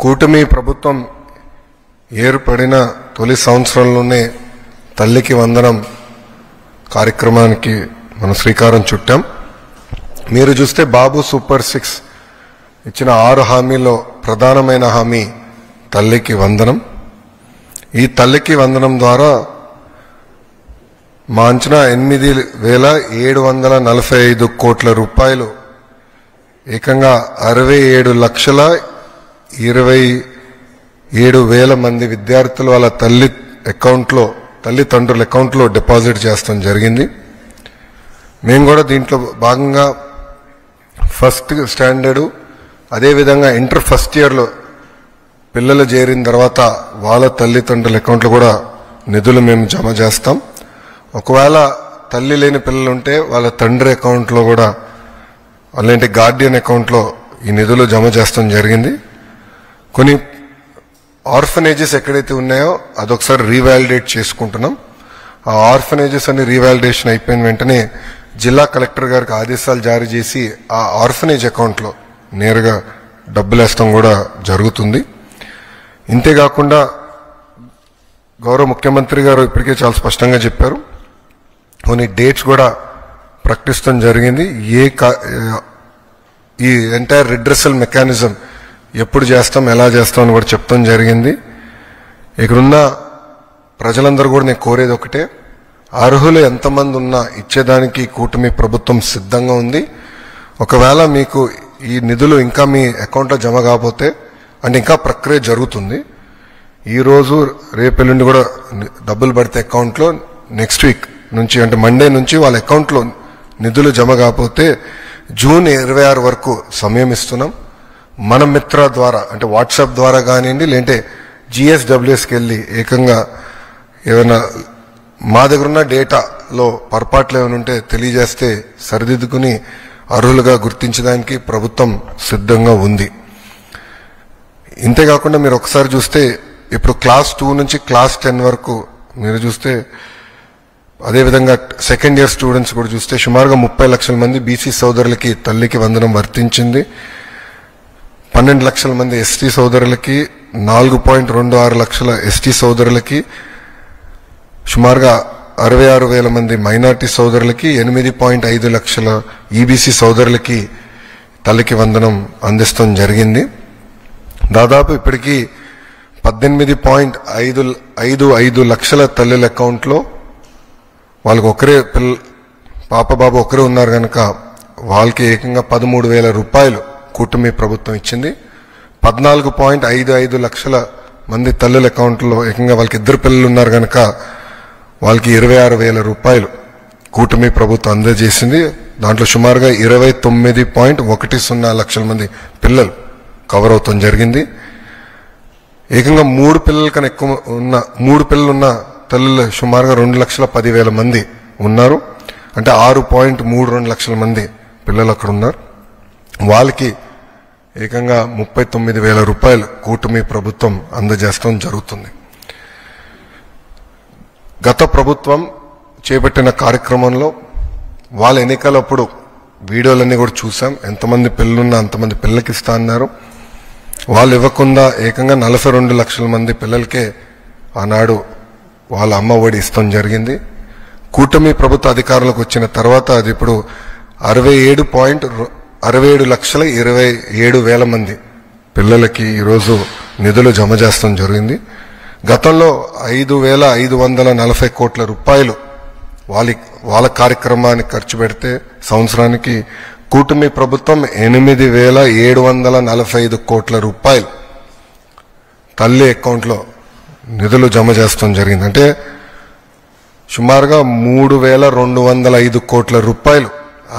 కూటమి ప్రభుత్వం ఏర్పడిన తొలి సంవత్సరంలోనే తల్లికి వందనం కార్యక్రమానికి మనం శ్రీకారం చుట్టాం. మీరు చూస్తే బాబు సూపర్ 6 ఇచ్చిన 6 హామీల్లో ప్రధానమైన హామీ తల్లికి వందనం. ఈ తల్లికి వందనం ద్వారా మా అంచనా 8,745 కోట్ల రూపాయలు ఏకంగా 67,27,000 మంది విద్యార్థులు వాళ్ళ తల్లిదండ్రుల అకౌంట్లో డిపాజిట్ చేస్తాం జరిగింది. మేము కూడా దీంట్లో భాగంగా ఫస్ట్ స్టాండర్డు అదేవిధంగా ఇంటర్ ఫస్ట్ ఇయర్లో పిల్లలు చేరిన తర్వాత వాళ్ళ తల్లిదండ్రుల అకౌంట్లో కూడా నిధులు మేము జమ చేస్తాం. ఒకవేళ తల్లి లేని పిల్లలు ఉంటే వాళ్ళ తండ్రి అకౌంట్లో కూడా అలాంటి గార్డియన్ అకౌంట్లో ఈ నిధులు జమ చేస్తాం జరిగింది. కొన్ని ఆర్ఫనేజెస్ ఎక్కడైతే ఉన్నాయో అదొకసారి రీవాలిడేట్ చేసుకుంటున్నాం. ఆ ఆర్ఫనేజెస్ అన్ని రీవాలిడేషన్ అయిపోయిన వెంటనే జిల్లా కలెక్టర్ గారికి ఆదేశాలు జారీ చేసి ఆ ఆర్ఫనేజ్ అకౌంట్లో నేరుగా డబ్బులు వేస్తాం కూడా జరుగుతుంది. ఇంతేకాకుండా గౌరవ ముఖ్యమంత్రి గారు ఇప్పటికే చాలా స్పష్టంగా చెప్పారు, కొన్ని డేట్స్ కూడా ప్రకటిస్తాం జరిగింది. ఈ ఎంటైర్ రిడ్రెసల్ మెకానిజం ఎప్పుడు చేస్తాం ఎలా చేస్తాం అని కూడా చెప్తాం జరిగింది. ఇక్కడున్న ప్రజలందరూ కూడా నేను కోరేది ఒకటే, అర్హులు ఎంతమంది ఉన్నా ఇచ్చేదానికి కూటమి ప్రభుత్వం సిద్ధంగా ఉంది. ఒకవేళ మీకు ఈ నిధులు ఇంకా మీ అకౌంట్లో జమ కాకపోతే అంటే ఇంకా ప్రక్రియ జరుగుతుంది. ఈరోజు రేపెల్లుండి కూడా డబ్బులు పడితే అకౌంట్లో నెక్స్ట్ వీక్ నుంచి అంటే మండే నుంచి వాళ్ళ అకౌంట్లో నిధులు జమ కాకపోతే జూన్ 26 వరకు సమయం ఇస్తున్నాం. మన మిత్ర ద్వారా అంటే వాట్సాప్ ద్వారా కానివ్వండి, లేదంటే GSWSకి వెళ్ళి ఏకంగా ఏమైనా మా దగ్గర ఉన్న డేటాలో పొరపాట్లు ఏమైనా ఉంటే తెలియజేస్తే సరిదిద్దుకుని అర్హులుగా గుర్తించడానికి ప్రభుత్వం సిద్ధంగా ఉంది. ఇంతేకాకుండా మీరు ఒకసారి చూస్తే ఇప్పుడు క్లాస్ 2 నుంచి క్లాస్ 10 వరకు మీరు చూస్తే అదేవిధంగా సెకండ్ ఇయర్ స్టూడెంట్స్ కూడా చూస్తే సుమారుగా 30 లక్షల మంది బీసీ సోదరులకి తల్లికి వందనం వర్తించింది. 12 లక్షల మంది ఎస్టీ సోదరులకి, 4.26 లక్షల ఎస్టీ సోదరులకి, సుమారుగా 66,000 మంది మైనార్టీ సోదరులకి, 8.5 లక్షల ఈబీసీ సోదరులకి తల్లికి వందనం అందిస్తాం జరిగింది. దాదాపు ఇప్పటికీ 18.55 లక్షల తల్లుల అకౌంట్లో వాళ్ళకి ఒకరే పాప బాబు ఒకరే ఉన్నారు కనుక వాళ్ళకి ఏకంగా 13,000 రూపాయలు కూటమి ప్రభుత్వం ఇచ్చింది. 14.55 లక్షల మంది తల్లుల అకౌంట్లో ఏకంగా వాళ్ళకి 2 పిల్లలు ఉన్నారు కనుక వాళ్ళకి 26,000 రూపాయలు కూటమి ప్రభుత్వం అందజేసింది. దాంట్లో సుమారుగా 29.10 లక్షల మంది పిల్లలు కవర్ అవుతాం జరిగింది. ఏకంగా 3 పిల్లల కన్నా ఎక్కువ ఉన్న 3 పిల్లలున్న తల్లులు సుమారుగా 2,10,000 మంది ఉన్నారు. అంటే 6.32 లక్షల మంది పిల్లలు అక్కడ ఉన్నారు. వాళ్ళకి ఏకంగా 39,000 రూపాయలు కూటమి ప్రభుత్వం అందజేస్తాం జరుగుతుంది. గత ప్రభుత్వం చేపట్టిన కార్యక్రమంలో వాళ్ళ ఎన్నికలప్పుడు వీడియోలన్నీ కూడా చూసాం. ఎంతమంది పిల్లలున్నా అంతమంది పిల్లలకి ఇస్తా అన్నారు. వాళ్ళు ఇవ్వకుండా ఏకంగా 42 లక్షల మంది పిల్లలకే ఆనాడు వాళ్ళ అమ్మ ఒడి ఇస్తాం జరిగింది. కూటమి ప్రభుత్వ అధికారులకు వచ్చిన తర్వాత అది ఇప్పుడు 67,27,000 మంది పిల్లలకి ఈరోజు నిధులు జమ చేస్తాం జరిగింది. గతంలో 5,540 కోట్ల రూపాయలు వాళ్ళ కార్యక్రమానికి ఖర్చు పెడితే సంవత్సరానికి కూటమి ప్రభుత్వం 8,745 కోట్ల రూపాయలు తల్లి అకౌంట్లో నిధులు జమ చేస్తాం జరిగింది. అంటే సుమారుగా 3,205 కోట్ల రూపాయలు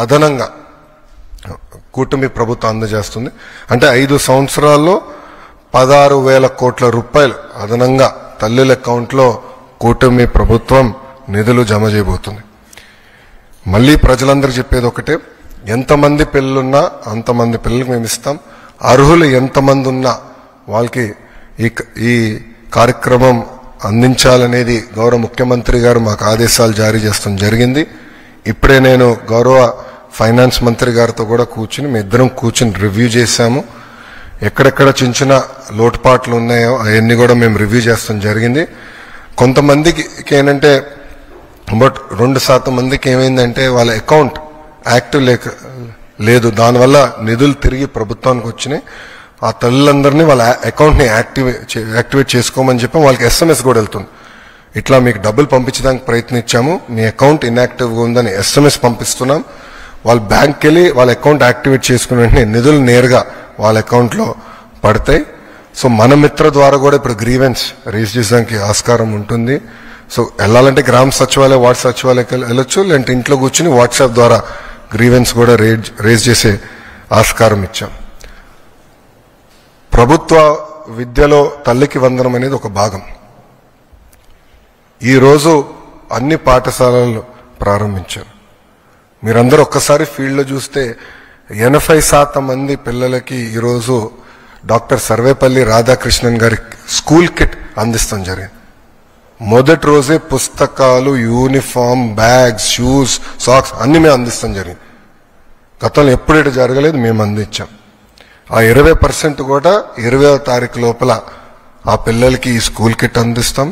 అదనంగా కూటమి ప్రభుత్వం అందజేస్తుంది. అంటే 5 సంవత్సరాల్లో 16,000 కోట్ల రూపాయలు అదనంగా తల్లుల అకౌంట్లో కూటమి ప్రభుత్వం నిధులు జమ చేయబోతుంది. మళ్ళీ ప్రజలందరూ చెప్పేది ఒకటే, ఎంతమంది పిల్లలున్నా అంతమంది పిల్లలకు మేము ఇస్తాం. అర్హులు ఎంతమంది ఉన్నా వాళ్ళకి ఈ కార్యక్రమం అందించాలనేది గౌరవ ముఖ్యమంత్రి గారు మాకు ఆదేశాలు జారీ చేస్తాం జరిగింది. ఇప్పుడే నేను గౌరవ ఫైనాన్స్ మంత్రి గారితో కూడా కూర్చుని మీ ఇద్దరం కూర్చుని రివ్యూ చేశాము. ఎక్కడెక్కడ చిన్న చిన్న లోటుపాట్లు ఉన్నాయో అవన్నీ కూడా మేము రివ్యూ చేస్తాం జరిగింది. కొంతమందికి ఏంటంటే బట్ 2% మందికి ఏమైందంటే వాళ్ళ అకౌంట్ యాక్టివ్ లేదు, దానివల్ల నిధులు తిరిగి ప్రభుత్వానికి వచ్చినాయి. ఆ తల్లులందరినీ వాళ్ళ అకౌంట్ని యాక్టివేట్ చేసుకోమని చెప్పి వాళ్ళకి SMS కూడా వెళ్తుంది. ఇట్లా మీకు డబ్బులు పంపించడానికి ప్రయత్నించాము, మీ అకౌంట్ ఇన్యాక్టివ్గా ఉందని SMS పంపిస్తున్నాం. వాళ్ళ బ్యాంక్కి వెళ్ళి వాళ్ళ అకౌంట్ యాక్టివేట్ చేసుకున్న వెంటనే నిధులు నేరుగా వాళ్ళ అకౌంట్లో పడతాయి. సో మన మిత్ర ద్వారా కూడా ఇప్పుడు గ్రీవెన్స్ రేజ్ చేయడానికి ఆస్కారం ఉంటుంది. సో వెళ్ళాలంటే గ్రామ సచివాలయ వార్డు సచివాలయకి వెళ్ళొచ్చు, లేదంటే ఇంట్లో కూర్చుని వాట్సాప్ ద్వారా గ్రీవెన్స్ కూడా రేజ్ చేసే ఆస్కారం ఇచ్చాం. ప్రభుత్వ విద్యలో తల్లికి వందనం అనేది ఒక భాగం. ఈరోజు అన్ని పాఠశాలలు ప్రారంభించారు. మీరందరూ ఒక్కసారి ఫీల్డ్లో చూస్తే 80% మంది పిల్లలకి ఈరోజు డాక్టర్ సర్వేపల్లి రాధాకృష్ణన్ గారి స్కూల్ కిట్ అందిస్తాం జరిగింది. మొదటి రోజే పుస్తకాలు, యూనిఫామ్, బ్యాగ్స్, షూస్, సాక్స్ అన్ని మేము అందిస్తాం జరిగింది. గతంలో ఎప్పుడైతే జరగలేదు, మేము అందించాం. ఆ 20% కూడా 20వ తారీఖు లోపల ఆ పిల్లలకి ఈ స్కూల్ కిట్ అందిస్తాం.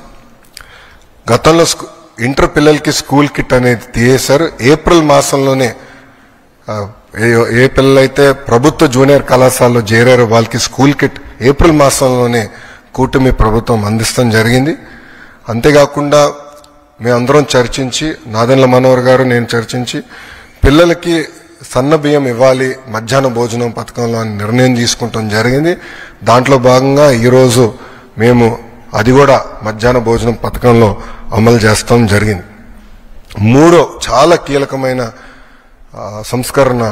గతంలో ఇంటర్ పిల్లలకి స్కూల్ కిట్ అనేది తీసేశారు. ఏప్రిల్ మాసంలోనే ఏ పిల్లలైతే ప్రభుత్వ జూనియర్ కళాశాలలో చేరారో వాళ్ళకి స్కూల్ కిట్ ఏప్రిల్ మాసంలోనే కూటమి ప్రభుత్వం అందిస్తాం జరిగింది. అంతేకాకుండా మేమందరం చర్చించి, నాదెండ్ల మనోహర్ గారు నేను చర్చించి పిల్లలకి సన్న బియ్యం ఇవ్వాలి మధ్యాహ్న భోజనం పథకంలో అని నిర్ణయం తీసుకుంటాం జరిగింది. దాంట్లో భాగంగా ఈరోజు మేము అది కూడా మధ్యాహ్న భోజనం పథకంలో అమలు చేస్తాం జరిగింది. మూడో చాలా కీలకమైన సంస్కరణ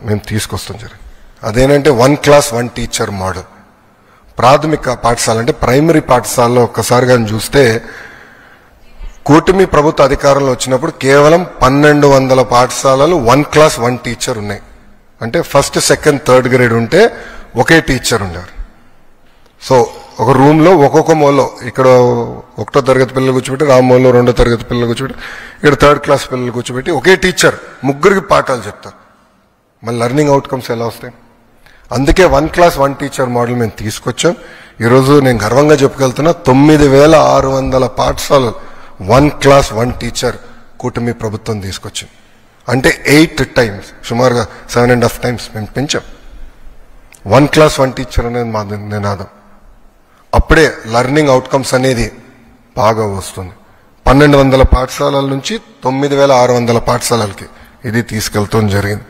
మేము తీసుకొస్తాం జరిగింది. అదేంటంటే 1 class 1 teacher మోడల్. ప్రాథమిక పాఠశాల అంటే ప్రైమరీ పాఠశాలలో ఒక్కసారి కానీ చూస్తే కూటమి ప్రభుత్వ అధికారంలో వచ్చినప్పుడు కేవలం 1200 పాఠశాలలు 1 class 1 teacher ఉన్నాయి. అంటే 1st, 2nd, 3rd grade ఉంటే ఒకే టీచర్ ఉండేవారు. సో ఒక రూమ్ లో ఒక్కొక్క మూలలో, ఇక్కడ 1వ తరగతి పిల్లలు కూర్చోబెట్టి, రామ్మూలలో 2వ తరగతి పిల్లలు కూర్చోబెట్టి, ఇక్కడ 3rd class పిల్లలు కూర్చోబెట్టి ఒకే టీచర్ ముగ్గురికి పాఠాలు చెప్తారు. మళ్ళీ లెర్నింగ్ అవుట్కమ్స్ ఎలా వస్తాయి? అందుకే 1 class 1 teacher మోడల్ మేము తీసుకొచ్చాం. ఈరోజు నేను గర్వంగా చెప్పుకెళ్తున్నా 9600 పాఠశాలలు 1 class 1 teacher కూటమి ప్రభుత్వం తీసుకొచ్చింది. అంటే 8 times, సుమారుగా 7.5 times మేము పెంచాం. 1 class 1 teacher అనేది మా నినాదం. అప్పుడే లెర్నింగ్ అవుట్కమ్స్ అనేది బాగా వస్తుంది. 1200 పాఠశాలల నుంచి 9600 పాఠశాలలకి ఇది తీసుకెళ్తాం జరిగింది.